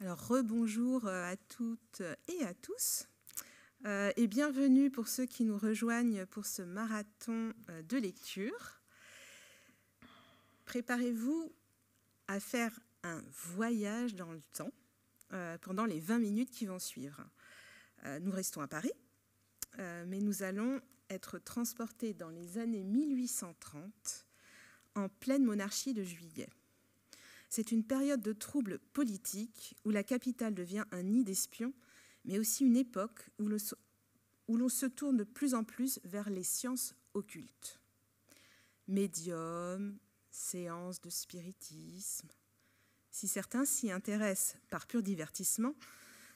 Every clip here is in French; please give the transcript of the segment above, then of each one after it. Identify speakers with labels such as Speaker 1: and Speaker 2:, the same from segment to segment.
Speaker 1: Alors, rebonjour à toutes et à tous et bienvenue pour ceux qui nous rejoignent pour ce marathon de lecture. Préparez-vous à faire un voyage dans le temps pendant les 20 minutes qui vont suivre. Nous restons à Paris, mais nous allons être transportés dans les années 1830 en pleine monarchie de Juillet. C'est une période de troubles politiques où la capitale devient un nid d'espions, mais aussi une époque où l'on se tourne de plus en plus vers les sciences occultes. Médiums, séances de spiritisme. Si certains s'y intéressent par pur divertissement,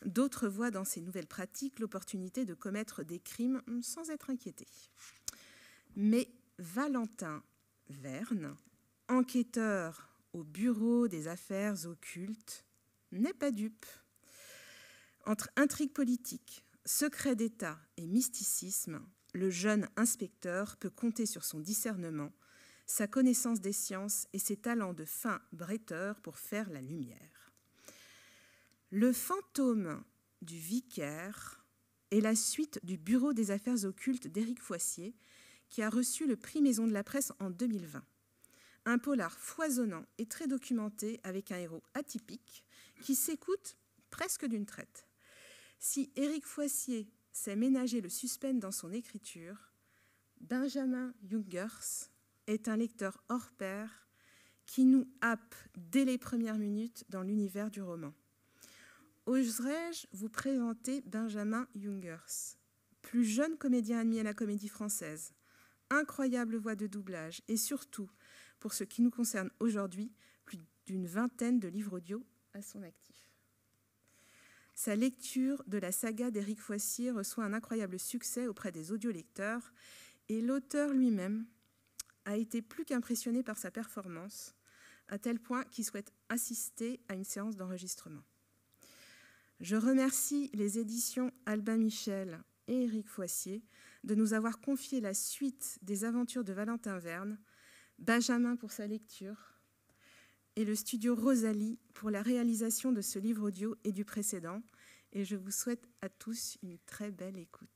Speaker 1: d'autres voient dans ces nouvelles pratiques l'opportunité de commettre des crimes sans être inquiétés. Mais Valentin Verne, enquêteur au bureau des affaires occultes, n'est pas dupe. Entre intrigue politique, secret d'État et mysticisme, le jeune inspecteur peut compter sur son discernement, sa connaissance des sciences et ses talents de fin bretteur pour faire la lumière. Le fantôme du vicaire est la suite du bureau des affaires occultes d'Éric Foissier, qui a reçu le prix Maison de la Presse en 2020. Un polar foisonnant et très documenté avec un héros atypique qui s'écoute presque d'une traite. Si Éric Foissier sait ménager le suspense dans son écriture, Benjamin Jungers est un lecteur hors pair qui nous happe dès les premières minutes dans l'univers du roman. Oserais-je vous présenter Benjamin Jungers, plus jeune comédien admis à la Comédie Française, incroyable voix de doublage et surtout, pour ce qui nous concerne aujourd'hui, plus d'une vingtaine de livres audio à son actif. Sa lecture de la saga d'Éric Foissier reçoit un incroyable succès auprès des audiolecteurs et l'auteur lui-même a été plus qu'impressionné par sa performance, à tel point qu'il souhaite assister à une séance d'enregistrement. Je remercie les éditions Albin Michel et Éric Foissier de nous avoir confié la suite des aventures de Valentin Verne, Benjamin pour sa lecture et le studio Rosalie pour la réalisation de ce livre audio et du précédent. Et je vous souhaite à tous une très belle écoute.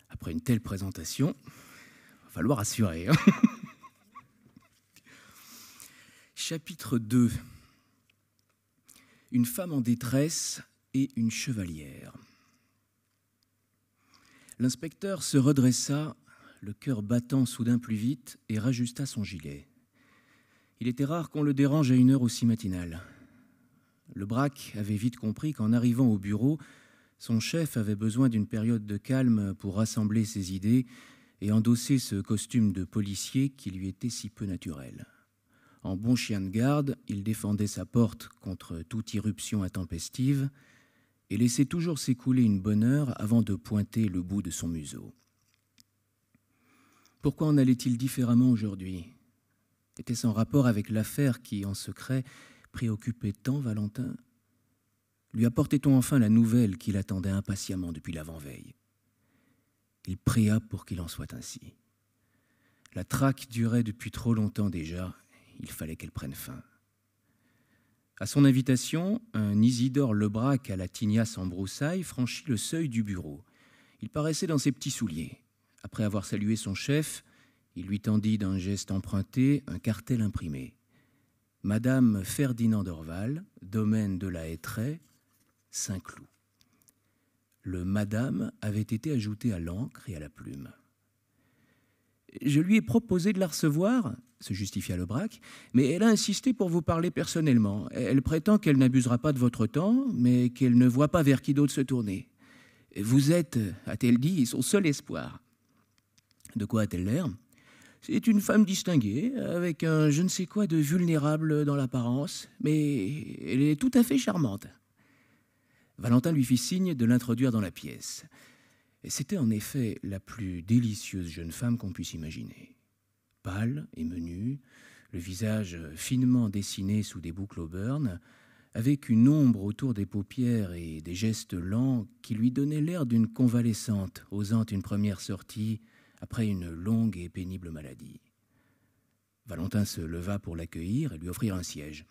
Speaker 2: Après une telle présentation, il va falloir assurer. Chapitre 2. Une femme en détresse et une chevalière. L'inspecteur se redressa, le cœur battant soudain plus vite, et rajusta son gilet. Il était rare qu'on le dérange à une heure aussi matinale. Le braque avait vite compris qu'en arrivant au bureau, son chef avait besoin d'une période de calme pour rassembler ses idées et endosser ce costume de policier qui lui était si peu naturel. En bon chien de garde, il défendait sa porte contre toute irruption intempestive et laissait toujours s'écouler une bonne heure avant de pointer le bout de son museau. Pourquoi en allait-il différemment aujourd'hui? Était-ce en rapport avec l'affaire qui, en secret, préoccupait tant Valentin? Lui apportait-on enfin la nouvelle qu'il attendait impatiemment depuis l'avant-veille? Il pria pour qu'il en soit ainsi. La traque durait depuis trop longtemps déjà, il fallait qu'elle prenne fin. À son invitation, un Isidore Lebrac à la tignasse en broussailles franchit le seuil du bureau. Il paraissait dans ses petits souliers. Après avoir salué son chef, il lui tendit d'un geste emprunté un cartel imprimé. Madame Ferdinand d'Orval, domaine de la Hêtraie, Saint-Cloud. Le madame avait été ajouté à l'encre et à la plume. Je lui ai proposé de la recevoir, se justifia Lebrac, mais elle a insisté pour vous parler personnellement. Elle prétend qu'elle n'abusera pas de votre temps, mais qu'elle ne voit pas vers qui d'autre se tourner. Vous êtes, a-t-elle dit, son seul espoir. De quoi a-t-elle l'air? C'est une femme distinguée, avec un je ne sais quoi de vulnérable dans l'apparence, mais elle est tout à fait charmante. Valentin lui fit signe de l'introduire dans la pièce. C'était en effet la plus délicieuse jeune femme qu'on puisse imaginer. Pâle et menue, le visage finement dessiné sous des boucles au burn, avec une ombre autour des paupières et des gestes lents qui lui donnaient l'air d'une convalescente osant une première sortie après une longue et pénible maladie. Valentin se leva pour l'accueillir et lui offrir un siège.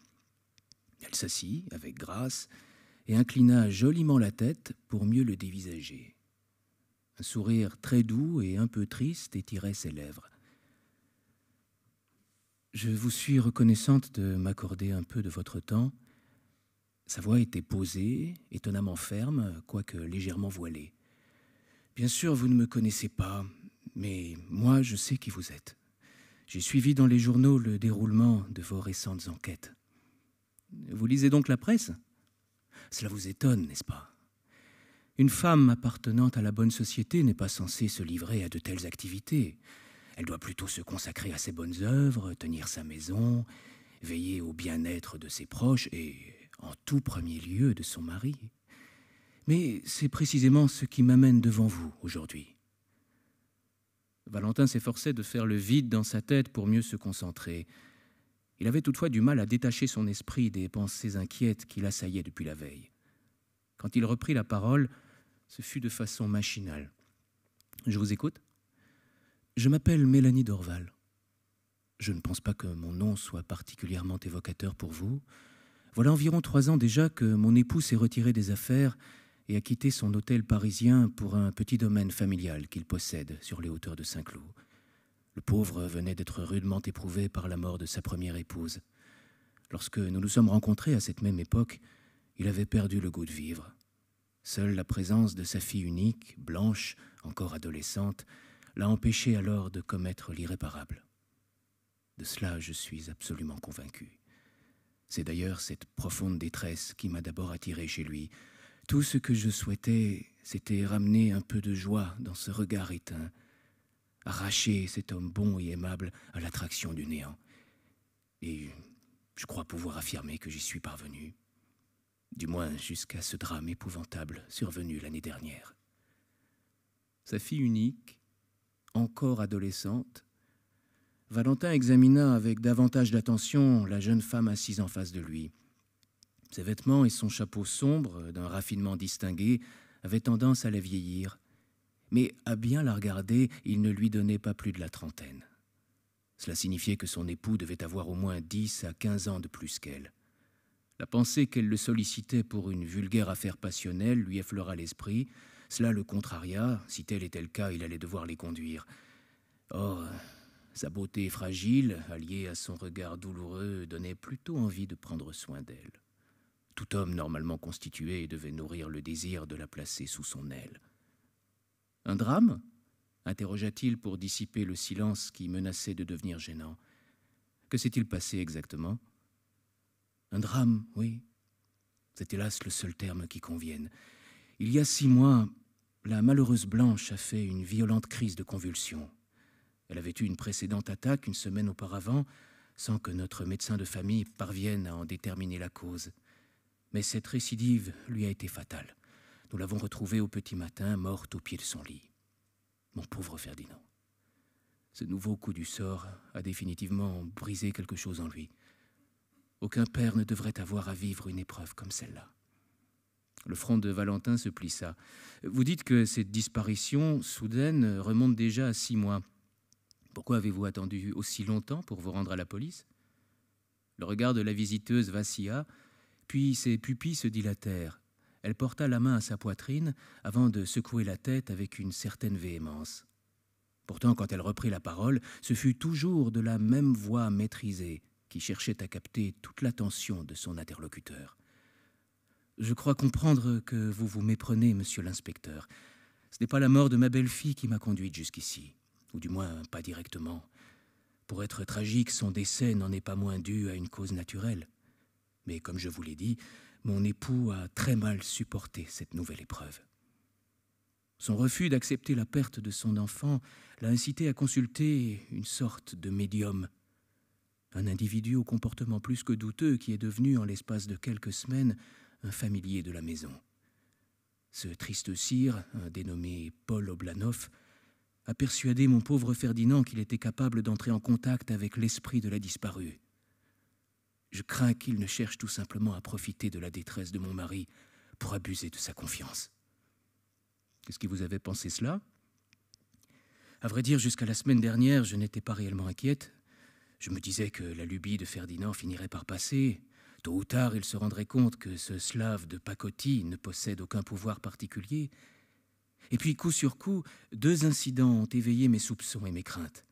Speaker 2: Elle s'assit avec grâce et inclina joliment la tête pour mieux le dévisager. Un sourire très doux et un peu triste étirait ses lèvres. « Je vous suis reconnaissante de m'accorder un peu de votre temps. » Sa voix était posée, étonnamment ferme, quoique légèrement voilée. « Bien sûr, vous ne me connaissez pas, mais moi, je sais qui vous êtes. J'ai suivi dans les journaux le déroulement de vos récentes enquêtes. Vous lisez donc la presse ? Cela vous étonne, n'est-ce pas ? Une femme appartenant à la bonne société n'est pas censée se livrer à de telles activités. Elle doit plutôt se consacrer à ses bonnes œuvres, tenir sa maison, veiller au bien-être de ses proches et, en tout premier lieu, de son mari. Mais c'est précisément ce qui m'amène devant vous aujourd'hui. » Valentin s'efforçait de faire le vide dans sa tête pour mieux se concentrer. Il avait toutefois du mal à détacher son esprit des pensées inquiètes qui l'assaillaient depuis la veille. Quand il reprit la parole, ce fut de façon machinale. « Je vous écoute. Je m'appelle Mélanie Dorval. Je ne pense pas que mon nom soit particulièrement évocateur pour vous. Voilà environ 3 ans déjà que mon époux s'est retiré des affaires et a quitté son hôtel parisien pour un petit domaine familial qu'il possède sur les hauteurs de Saint-Cloud. Le pauvre venait d'être rudement éprouvé par la mort de sa première épouse. Lorsque nous nous sommes rencontrés à cette même époque, il avait perdu le goût de vivre. Seule la présence de sa fille unique, blanche, encore adolescente, l'a empêché alors de commettre l'irréparable. De cela, je suis absolument convaincu. C'est d'ailleurs cette profonde détresse qui m'a d'abord attiré chez lui. Tout ce que je souhaitais, c'était ramener un peu de joie dans ce regard éteint, arracher cet homme bon et aimable à l'attraction du néant. Et je crois pouvoir affirmer que j'y suis parvenu. Du moins jusqu'à ce drame épouvantable survenu l'année dernière. Sa fille unique, encore adolescente, Valentin examina avec davantage d'attention la jeune femme assise en face de lui. Ses vêtements et son chapeau sombre, d'un raffinement distingué, avaient tendance à la vieillir. Mais à bien la regarder, il ne lui donnait pas plus de la trentaine. Cela signifiait que son époux devait avoir au moins 10 à 15 ans de plus qu'elle. La pensée qu'elle le sollicitait pour une vulgaire affaire passionnelle lui effleura l'esprit. Cela le contraria. Si tel était le cas, il allait devoir les conduire. Or, sa beauté fragile, alliée à son regard douloureux, donnait plutôt envie de prendre soin d'elle. Tout homme normalement constitué devait nourrir le désir de la placer sous son aile. « Un drame » interrogea-t-il pour dissiper le silence qui menaçait de devenir gênant. « Que s'est-il passé exactement ?»« Un drame, oui. C'est hélas le seul terme qui convienne. Il y a 6 mois, la malheureuse Blanche a fait une violente crise de convulsions. Elle avait eu une précédente attaque 1 semaine auparavant, sans que notre médecin de famille parvienne à en déterminer la cause. Mais cette récidive lui a été fatale. Nous l'avons retrouvée au petit matin, morte au pied de son lit. Mon pauvre Ferdinand. Ce nouveau coup du sort a définitivement brisé quelque chose en lui. Aucun père ne devrait avoir à vivre une épreuve comme celle-là. » Le front de Valentin se plissa. « Vous dites que cette disparition soudaine remonte déjà à 6 mois. Pourquoi avez-vous attendu aussi longtemps pour vous rendre à la police ?» Le regard de la visiteuse vacilla, puis ses pupilles se dilatèrent. Elle porta la main à sa poitrine avant de secouer la tête avec une certaine véhémence. Pourtant, quand elle reprit la parole, ce fut toujours de la même voix maîtrisée qui cherchait à capter toute l'attention de son interlocuteur. « Je crois comprendre que vous vous méprenez, monsieur l'inspecteur. Ce n'est pas la mort de ma belle-fille qui m'a conduite jusqu'ici, ou du moins pas directement. Pour être tragique, son décès n'en est pas moins dû à une cause naturelle. Mais comme je vous l'ai dit, mon époux a très mal supporté cette nouvelle épreuve. Son refus d'accepter la perte de son enfant l'a incité à consulter une sorte de médium, un individu au comportement plus que douteux qui est devenu, en l'espace de quelques semaines, un familier de la maison. Ce triste sire, un dénommé Paul Oblanov, a persuadé mon pauvre Ferdinand qu'il était capable d'entrer en contact avec l'esprit de la disparue. Je crains qu'il ne cherche tout simplement à profiter de la détresse de mon mari pour abuser de sa confiance. » « Qu'est-ce qui vous avait pensé cela ?»« À vrai dire, jusqu'à la semaine dernière, je n'étais pas réellement inquiète. Je me disais que la lubie de Ferdinand finirait par passer. Tôt ou tard, il se rendrait compte que ce slave de pacotille ne possède aucun pouvoir particulier. Et puis, coup sur coup, 2 incidents ont éveillé mes soupçons et mes craintes.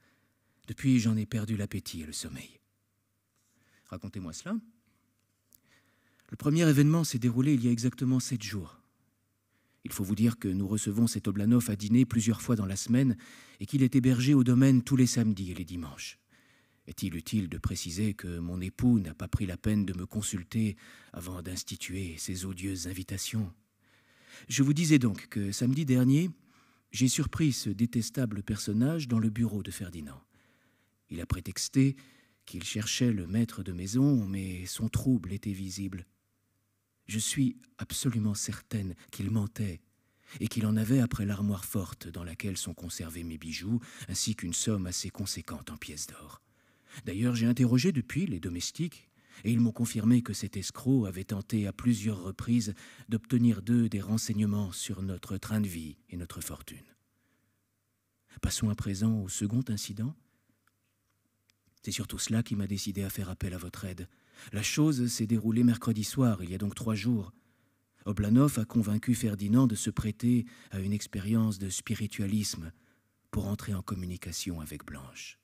Speaker 2: Depuis, j'en ai perdu l'appétit et le sommeil. Racontez-moi cela. Le premier événement s'est déroulé il y a exactement 7 jours. Il faut vous dire que nous recevons cet Oblanov à dîner plusieurs fois dans la semaine et qu'il est hébergé au domaine tous les samedis et les dimanches. Est-il utile de préciser que mon époux n'a pas pris la peine de me consulter avant d'instituer ces odieuses invitations? Je vous disais donc que samedi dernier, j'ai surpris ce détestable personnage dans le bureau de Ferdinand. Il a prétexté qu'il cherchait le maître de maison, mais son trouble était visible. Je suis absolument certaine qu'il mentait et qu'il en avait après l'armoire forte dans laquelle sont conservés mes bijoux, ainsi qu'une somme assez conséquente en pièces d'or. D'ailleurs, j'ai interrogé depuis les domestiques et ils m'ont confirmé que cet escroc avait tenté à plusieurs reprises d'obtenir d'eux des renseignements sur notre train de vie et notre fortune. Passons à présent au second incident. C'est surtout cela qui m'a décidé à faire appel à votre aide. La chose s'est déroulée mercredi soir, il y a donc 3 jours. Oblanov a convaincu Ferdinand de se prêter à une expérience de spiritualisme pour entrer en communication avec Blanche.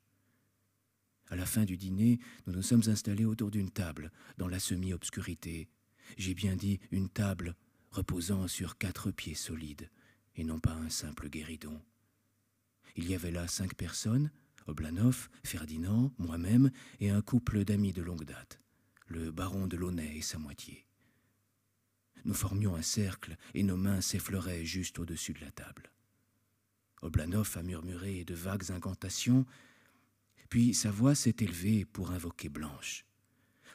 Speaker 2: À la fin du dîner, nous nous sommes installés autour d'une table, dans la semi-obscurité. J'ai bien dit une table reposant sur 4 pieds solides, et non pas un simple guéridon. Il y avait là 5 personnes, Oblanov, Ferdinand, moi-même et un couple d'amis de longue date, le baron de Launay et sa moitié. Nous formions un cercle et nos mains s'effleuraient juste au-dessus de la table. Oblanov a murmuré de vagues incantations, puis sa voix s'est élevée pour invoquer Blanche.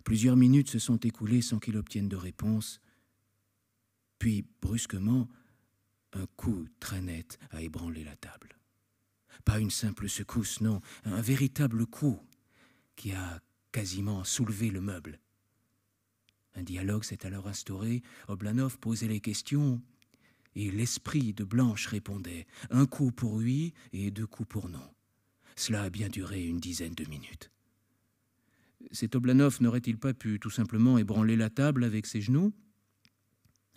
Speaker 2: Plusieurs minutes se sont écoulées sans qu'il obtienne de réponse. Puis, brusquement, un coup très net a ébranlé la table. Pas une simple secousse, non, un véritable coup qui a quasiment soulevé le meuble. Un dialogue s'est alors instauré, Oblanov posait les questions et l'esprit de Blanche répondait, 1 coup pour oui et 2 coups pour non. Cela a bien duré une dizaine de minutes. Cet Oblanov n'aurait-il pas pu tout simplement ébranler la table avec ses genoux?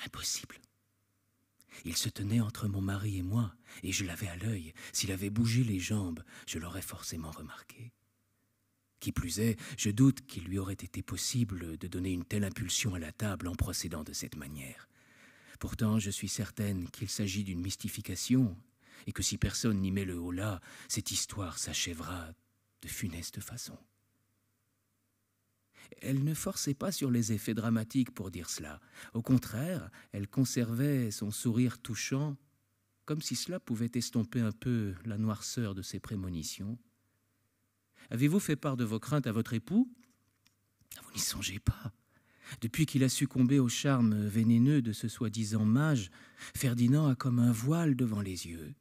Speaker 2: Impossible. Il se tenait entre mon mari et moi, et je l'avais à l'œil. S'il avait bougé les jambes, je l'aurais forcément remarqué. Qui plus est, je doute qu'il lui aurait été possible de donner une telle impulsion à la table en procédant de cette manière. Pourtant, je suis certaine qu'il s'agit d'une mystification, et que si personne n'y met le holà, cette histoire s'achèvera de funeste façon. Elle ne forçait pas sur les effets dramatiques pour dire cela. Au contraire, elle conservait son sourire touchant, comme si cela pouvait estomper un peu la noirceur de ses prémonitions. Avez-vous fait part de vos craintes à votre époux? Vous n'y songez pas. Depuis qu'il a succombé au charme vénéneux de ce soi-disant mage, Ferdinand a comme un voile devant les yeux.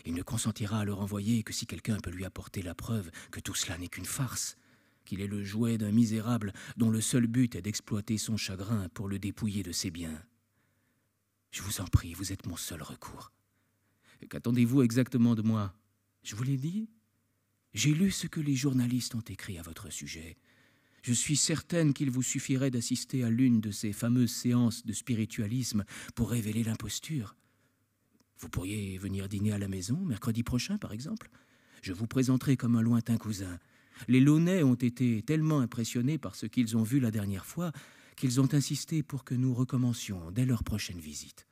Speaker 2: Il ne consentira à le renvoyer que si quelqu'un peut lui apporter la preuve que tout cela n'est qu'une farce, qu'il est le jouet d'un misérable dont le seul but est d'exploiter son chagrin pour le dépouiller de ses biens. Je vous en prie, vous êtes mon seul recours. Qu'attendez-vous exactement de moi? Je vous l'ai dit. J'ai lu ce que les journalistes ont écrit à votre sujet. Je suis certaine qu'il vous suffirait d'assister à l'une de ces fameuses séances de spiritualisme pour révéler l'imposture. Vous pourriez venir dîner à la maison, mercredi prochain par exemple. Je vous présenterai comme un lointain cousin. Les Launay ont été tellement impressionnés par ce qu'ils ont vu la dernière fois qu'ils ont insisté pour que nous recommencions dès leur prochaine visite.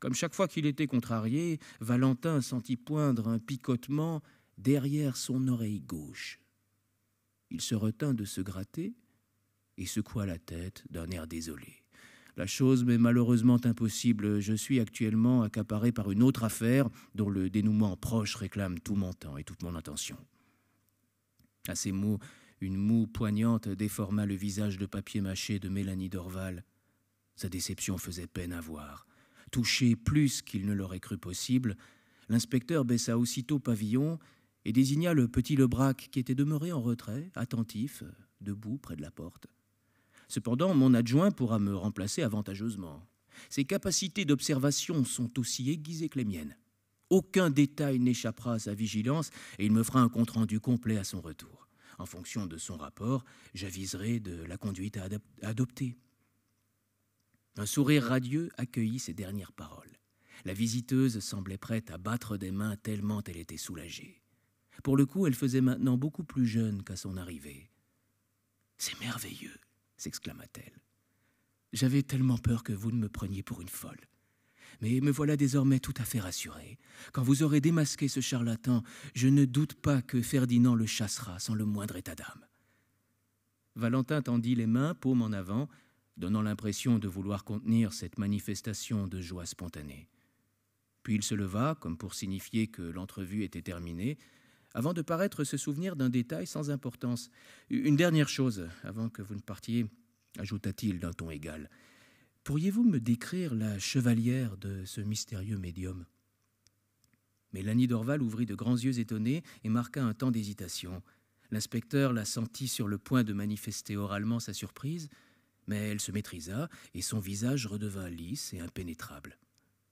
Speaker 2: Comme chaque fois qu'il était contrarié, Valentin sentit poindre un picotement derrière son oreille gauche. Il se retint de se gratter et secoua la tête d'un air désolé. La chose m'est malheureusement impossible. Je suis actuellement accaparé par une autre affaire dont le dénouement proche réclame tout mon temps et toute mon attention. À ces mots, une moue poignante déforma le visage de papier mâché de Mélanie Dorval. Sa déception faisait peine à voir. Touché plus qu'il ne l'aurait cru possible, l'inspecteur baissa aussitôt pavillon et désigna le petit Lebrac qui était demeuré en retrait, attentif, debout près de la porte. Cependant, mon adjoint pourra me remplacer avantageusement. Ses capacités d'observation sont aussi aiguisées que les miennes. Aucun détail n'échappera à sa vigilance et il me fera un compte-rendu complet à son retour. En fonction de son rapport, j'aviserai de la conduite à adopter. » Un sourire radieux accueillit ces dernières paroles. La visiteuse semblait prête à battre des mains tellement elle était soulagée. Pour le coup, elle faisait maintenant beaucoup plus jeune qu'à son arrivée. « C'est merveilleux !» s'exclama-t-elle. « J'avais tellement peur que vous ne me preniez pour une folle. Mais me voilà désormais tout à fait rassuré. Quand vous aurez démasqué ce charlatan, je ne doute pas que Ferdinand le chassera sans le moindre état d'âme. » Valentin tendit les mains, paume en avant, donnant l'impression de vouloir contenir cette manifestation de joie spontanée. Puis il se leva, comme pour signifier que l'entrevue était terminée, avant de paraître se souvenir d'un détail sans importance. « Une dernière chose, avant que vous ne partiez, » ajouta-t-il d'un ton égal. « Pourriez-vous me décrire la chevalière de ce mystérieux médium ?» Mélanie Dorval ouvrit de grands yeux étonnés et marqua un temps d'hésitation. L'inspecteur la sentit sur le point de manifester oralement sa surprise, mais elle se maîtrisa et son visage redevint lisse et impénétrable.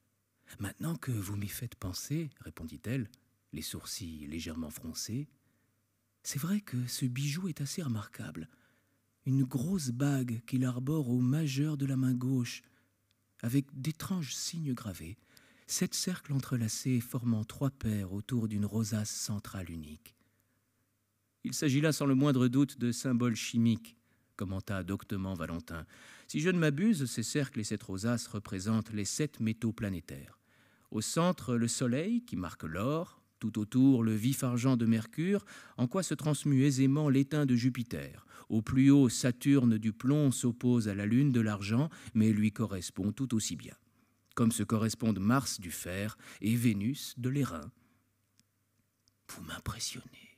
Speaker 2: « Maintenant que vous m'y faites penser, » répondit-elle, les sourcils légèrement froncés, « c'est vrai que ce bijou est assez remarquable. Une grosse bague qu'il arbore au majeur de la main gauche, avec d'étranges signes gravés, 7 cercles entrelacés formant 3 paires autour d'une rosace centrale unique. Il s'agit là sans le moindre doute de symboles chimiques, commenta doctement Valentin. Si je ne m'abuse, ces cercles et cette rosace représentent les 7 métaux planétaires. Au centre, le soleil, qui marque l'or, tout autour, le vif argent de Mercure, en quoi se transmue aisément l'étain de Jupiter. Au plus haut, Saturne du plomb s'oppose à la Lune de l'argent, mais lui correspond tout aussi bien. Comme se correspondent Mars du fer et Vénus de l'airain. « Vous m'impressionnez »,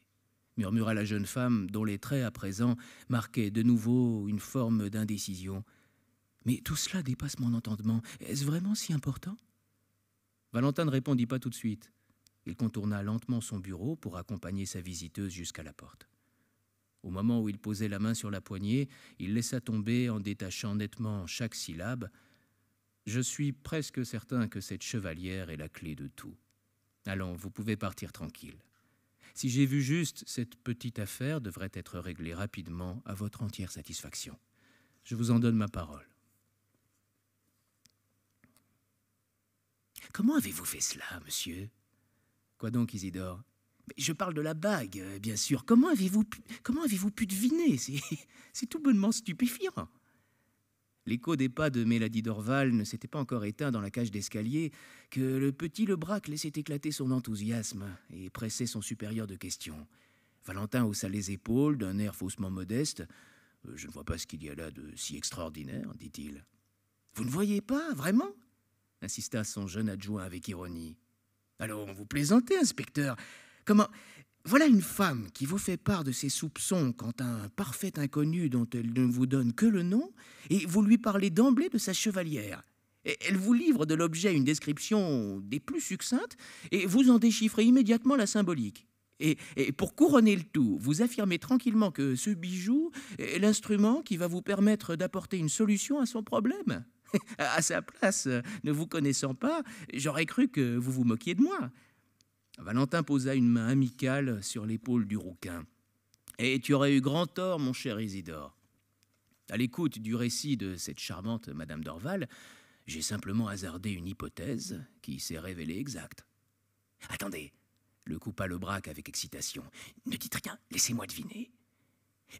Speaker 2: murmura la jeune femme, dont les traits à présent marquaient de nouveau une forme d'indécision. « Mais tout cela dépasse mon entendement. Est-ce vraiment si important ?» Valentin ne répondit pas tout de suite. Il contourna lentement son bureau pour accompagner sa visiteuse jusqu'à la porte. Au moment où il posait la main sur la poignée, il laissa tomber, en détachant nettement chaque syllabe, « Je suis presque certain que cette chevalière est la clé de tout. Allons, vous pouvez partir tranquille. Si j'ai vu juste, cette petite affaire devrait être réglée rapidement à votre entière satisfaction. Je vous en donne ma parole. » « Comment avez-vous fait cela, monsieur ?»« Quoi donc, Isidore ? » ?»« Je parle de la bague, bien sûr. Comment avez-vous pu deviner ? C'est tout bonnement stupéfiant. » L'écho des pas de Mélanie Dorval ne s'était pas encore éteint dans la cage d'escalier que le petit Lebrac laissait éclater son enthousiasme et pressait son supérieur de questions. Valentin haussa les épaules d'un air faussement modeste. « Je ne vois pas ce qu'il y a là de si extraordinaire, dit-il. »« Vous ne voyez pas, vraiment ?» insista son jeune adjoint avec ironie. « Alors, vous plaisantez, inspecteur. Comment... Voilà une femme qui vous fait part de ses soupçons quant à un parfait inconnu dont elle ne vous donne que le nom, et vous lui parlez d'emblée de sa chevalière. Et elle vous livre de l'objet une description des plus succinctes, et vous en déchiffrez immédiatement la symbolique. Et pour couronner le tout, vous affirmez tranquillement que ce bijou est l'instrument qui va vous permettre d'apporter une solution à son problème. À sa place, ne vous connaissant pas, j'aurais cru que vous vous moquiez de moi. » Valentin posa une main amicale sur l'épaule du rouquin. « Et tu aurais eu grand tort, mon cher Isidore. À l'écoute du récit de cette charmante Madame Dorval, j'ai simplement hasardé une hypothèse qui s'est révélée exacte. »« Attendez !» le coupa Lebrac avec excitation. « Ne dites rien, laissez-moi deviner.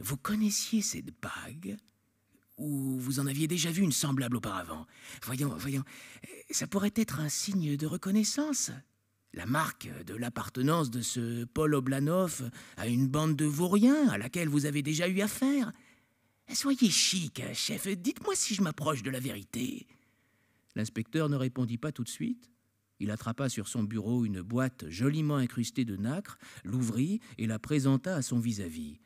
Speaker 2: Vous connaissiez cette bague ? Ou vous en aviez déjà vu une semblable auparavant ? Voyons, ça pourrait être un signe de reconnaissance. La marque de l'appartenance de ce Paul Oblanov à une bande de vauriens à laquelle vous avez déjà eu affaire. Soyez chic, chef, dites-moi si je m'approche de la vérité. » L'inspecteur ne répondit pas tout de suite. Il attrapa sur son bureau une boîte joliment incrustée de nacre, l'ouvrit et la présenta à son vis-à-vis.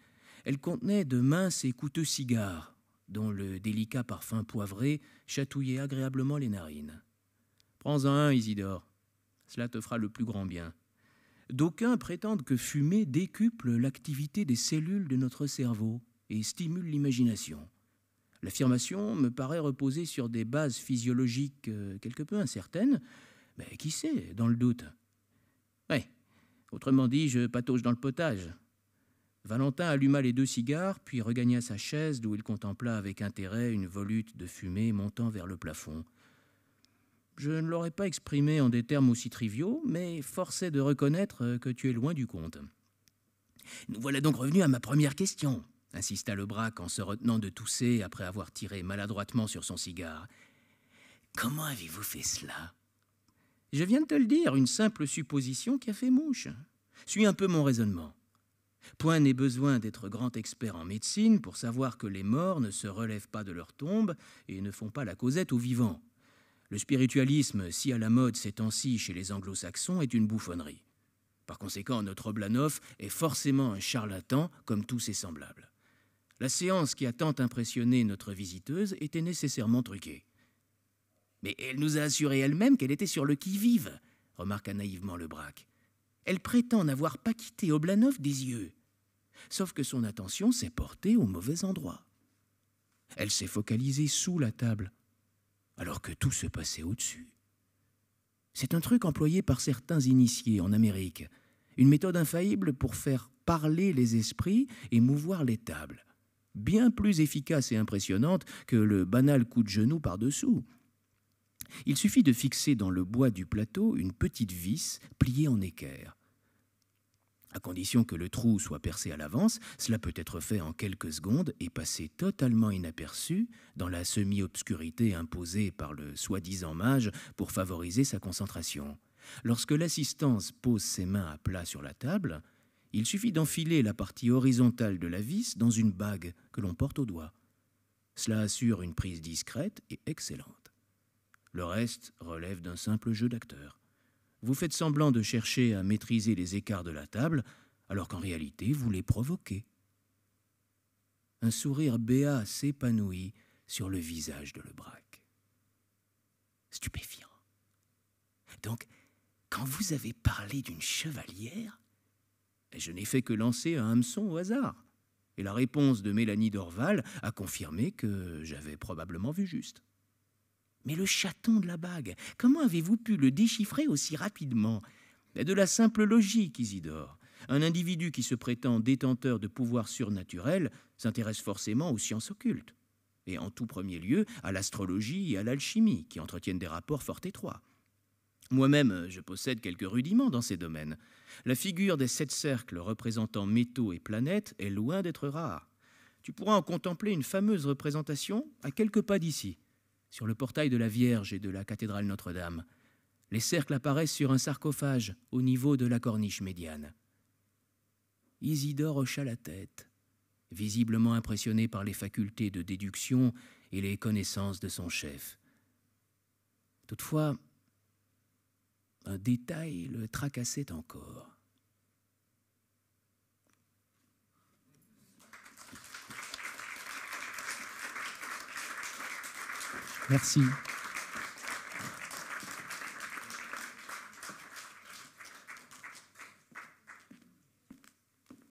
Speaker 2: Elle contenait de minces et coûteux cigares, dont le délicat parfum poivré chatouillait agréablement les narines. « Prends-en un, Isidore. Cela te fera le plus grand bien. D'aucuns prétendent que fumer décuple l'activité des cellules de notre cerveau et stimule l'imagination. L'affirmation me paraît reposer sur des bases physiologiques quelque peu incertaines, mais qui sait, dans le doute. Ouais, autrement dit, je patauge dans le potage. Valentin alluma les 2 cigares, puis regagna sa chaise d'où il contempla avec intérêt une volute de fumée montant vers le plafond. Je ne l'aurais pas exprimé en des termes aussi triviaux, mais force est de reconnaître que tu es loin du compte. Nous voilà donc revenus à ma première question, insista Lebraque en se retenant de tousser après avoir tiré maladroitement sur son cigare. Comment avez-vous fait cela? Je viens de te le dire, une simple supposition qui a fait mouche. Suis un peu mon raisonnement. Point n'est besoin d'être grand expert en médecine pour savoir que les morts ne se relèvent pas de leur tombe et ne font pas la causette aux vivants. Le spiritualisme, si à la mode ces temps-ci chez les anglo-saxons, est une bouffonnerie. Par conséquent, notre Oblanov est forcément un charlatan comme tous ses semblables. La séance qui a tant impressionné notre visiteuse était nécessairement truquée. Mais elle nous a assuré elle-même qu'elle était sur le qui-vive, remarqua naïvement Lebraque. Elle prétend n'avoir pas quitté Oblanov des yeux. Sauf que son attention s'est portée au mauvais endroit. Elle s'est focalisée sous la table, alors que tout se passait au-dessus. C'est un truc employé par certains initiés en Amérique, une méthode infaillible pour faire parler les esprits et mouvoir les tables, bien plus efficace et impressionnante que le banal coup de genou par-dessous. Il suffit de fixer dans le bois du plateau une petite vis pliée en équerre. À condition que le trou soit percé à l'avance, cela peut être fait en quelques secondes et passer totalement inaperçu dans la semi-obscurité imposée par le soi-disant mage pour favoriser sa concentration. Lorsque l'assistance pose ses mains à plat sur la table, il suffit d'enfiler la partie horizontale de la vis dans une bague que l'on porte au doigt. Cela assure une prise discrète et excellente. Le reste relève d'un simple jeu d'acteur. Vous faites semblant de chercher à maîtriser les écarts de la table, alors qu'en réalité, vous les provoquez. Un sourire béat s'épanouit sur le visage de Lebraque. Stupéfiant. Donc, quand vous avez parlé d'une chevalière, je n'ai fait que lancer un hameçon au hasard. Et la réponse de Mélanie Dorval a confirmé que j'avais probablement vu juste. Mais le chaton de la bague, comment avez-vous pu le déchiffrer aussi rapidement? De la simple logique, Isidore. Un individu qui se prétend détenteur de pouvoirs surnaturels s'intéresse forcément aux sciences occultes, et en tout premier lieu à l'astrologie et à l'alchimie, qui entretiennent des rapports fort étroits. Moi-même, je possède quelques rudiments dans ces domaines. La figure des 7 cercles représentant métaux et planètes est loin d'être rare. Tu pourras en contempler une fameuse représentation à quelques pas d'ici, sur le portail de la Vierge et de la cathédrale Notre-Dame. Les cercles apparaissent sur un sarcophage au niveau de la corniche médiane. Isidore hocha la tête, visiblement impressionné par les facultés de déduction et les connaissances de son chef. Toutefois, un détail le tracassait encore.
Speaker 3: Merci.